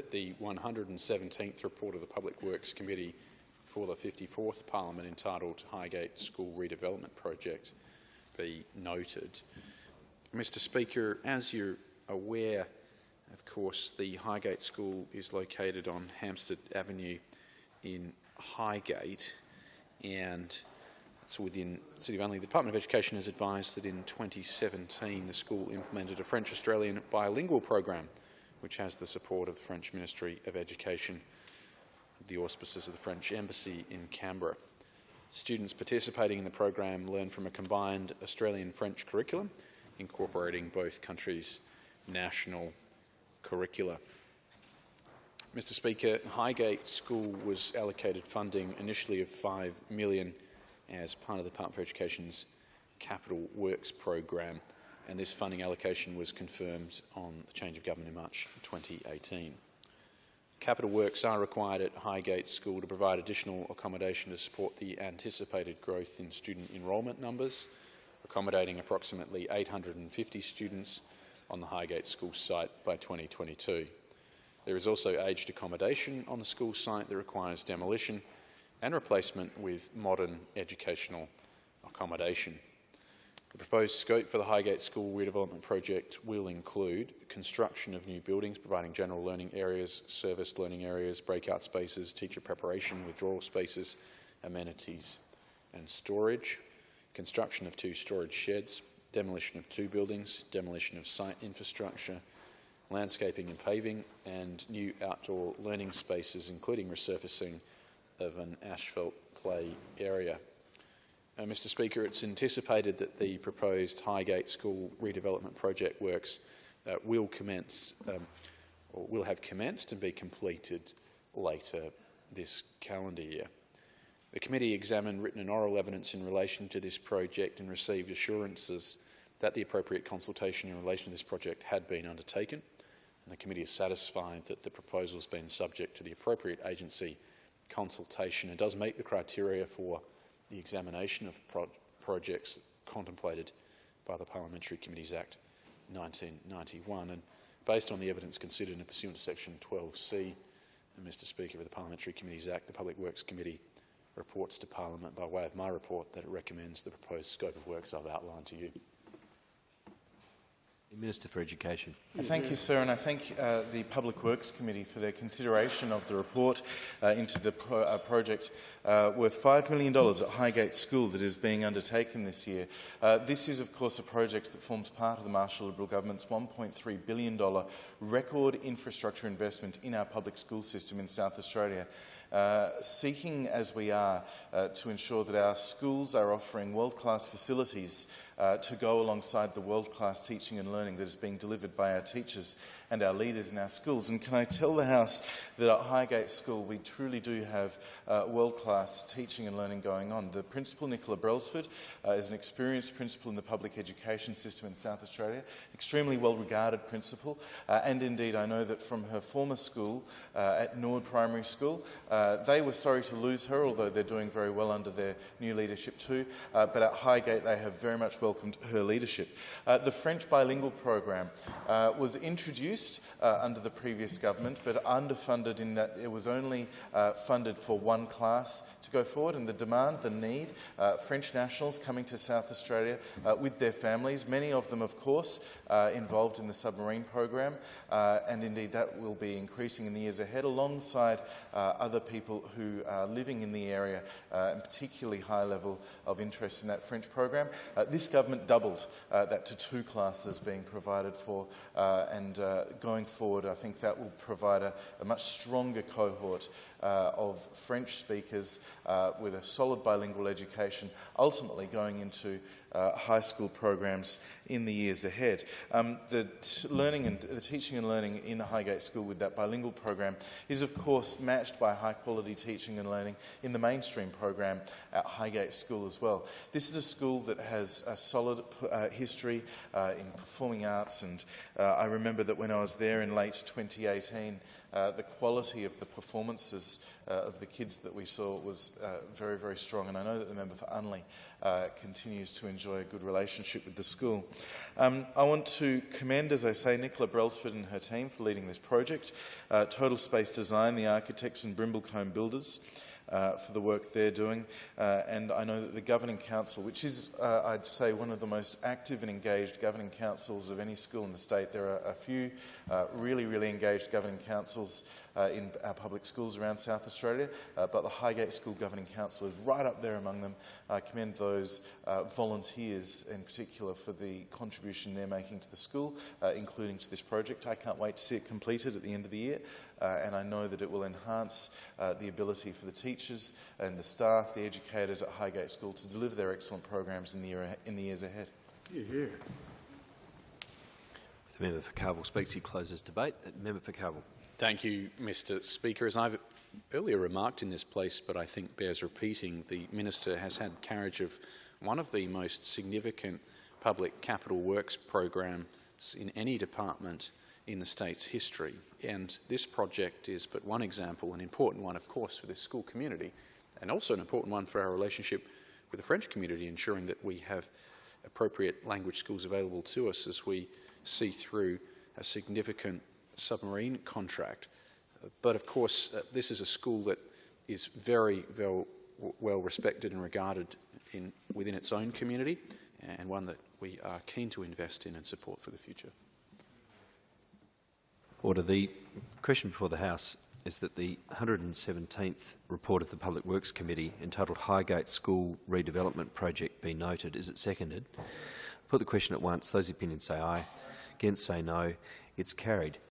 that the 117th report of the Public Works Committee for the 54th Parliament entitled Highgate School Redevelopment Project be noted. Mr Speaker, as you're aware, of course, the Highgate School is located on Hampstead Avenue in Highgate, and it's within the City of Unley. The Department of Education has advised that in 2017 the school implemented a French-Australian bilingual program which has the support of the French Ministry of Education, the auspices of the French Embassy in Canberra. Students participating in the program learn from a combined Australian-French curriculum, incorporating both countries' national curricula. Mr Speaker, Highgate School was allocated funding initially of $5 million as part of the Department for Education's Capital Works program, and this funding allocation was confirmed on the change of government in March 2018. Capital Works are required at Highgate School to provide additional accommodation to support the anticipated growth in student enrolment numbers, accommodating approximately 850 students on the Highgate School site by 2022. There is also aged accommodation on the school site that requires demolition and replacement with modern educational accommodation. The proposed scope for the Highgate School redevelopment project will include construction of new buildings providing general learning areas, serviced learning areas, breakout spaces, teacher preparation, withdrawal spaces, amenities and storage, construction of 2 storage sheds, demolition of 2 buildings, demolition of site infrastructure, landscaping and paving, and new outdoor learning spaces, including resurfacing of an asphalt play area. Mr Speaker, it's anticipated that the proposed Highgate School redevelopment project works will have commenced and be completed later this calendar year. The committee examined written and oral evidence in relation to this project and received assurances that the appropriate consultation in relation to this project had been undertaken, and the committee is satisfied that the proposal has been subject to the appropriate agency consultation and does meet the criteria for the examination of projects contemplated by the Parliamentary Committees Act 1991. And based on the evidence considered and pursuant to Section 12C, Mr Speaker, of the Parliamentary Committees Act, the Public Works Committee reports to Parliament by way of my report that it recommends the proposed scope of works I've outlined to you. Minister for Education. Thank you, sir, and I thank the Public Works Committee for their consideration of the report into the project worth $5 million at Highgate School that is being undertaken this year. This is, of course, a project that forms part of the Marshall Liberal Government's $1.3 billion record infrastructure investment in our public school system in South Australia. Seeking, as we are, to ensure that our schools are offering world-class facilities to go alongside the world-class teaching and learning that is being delivered by our teachers and our leaders in our schools. And can I tell the House that at Highgate School we truly do have world-class teaching and learning going on. The principal, Nicola Brailsford, is an experienced principal in the public education system in South Australia, extremely well-regarded principal, and indeed I know that from her former school at Nord Primary School, they were sorry to lose her, although they're doing very well under their new leadership too, but at Highgate they have very much welcomed her leadership. The French bilingual program was introduced under the previous government, but underfunded in that it was only funded for 1 class to go forward, and the demand, the need, French nationals coming to South Australia with their families, many of them of course involved in the submarine program, and indeed that will be increasing in the years ahead alongside other people who are living in the area, and particularly high level of interest in that French program. This government doubled that to 2 classes being provided for, and going forward I think that will provide a much stronger cohort of French speakers with a solid bilingual education, ultimately going into high school programs in the years ahead. The teaching and learning in Highgate School with that bilingual program is of course matched by high quality teaching and learning in the mainstream program at Highgate School as well. This is a school that has a solid history in performing arts, and I remember that when I was there in late 2018, the quality of the performances of the kids that we saw was very, very strong, and I know that the member for Unley continues to enjoy a good relationship with the school. I want to commend, as I say, Nicola Brailsford and her team for leading this project, Total Space Design, the architects and Brimblecombe Builders, for the work they're doing, and I know that the Governing Council, which is, I'd say, one of the most active and engaged governing councils of any school in the state. There are a few really engaged governing councils in our public schools around South Australia, but the Highgate School Governing Council is right up there among them. I commend those volunteers in particular for the contribution they're making to the school, including to this project. I can't wait to see it completed at the end of the year, and I know that it will enhance the ability for the teachers and the staff, the educators at Highgate School to deliver their excellent programs in the years ahead. Yeah, yeah. The member for Carville speaks. He closes debate. The member for Carville. Thank you, Mr Speaker. As I've earlier remarked in this place, but I think bears repeating, the Minister has had carriage of one of the most significant public capital works programs in any department in the state's history. And this project is but one example, an important one, of course, for this school community, and also an important one for our relationship with the French community, ensuring that we have appropriate language schools available to us as we see through a significant submarine contract. But of course, this is a school that is very well respected and regarded within its own community, and one that we are keen to invest in and support for the future. Order. The question before the House is that the 117th report of the Public Works Committee entitled Highgate School Redevelopment Project be noted. Is it seconded? Put the question at once. Those opinions say aye. Against say no. It's carried.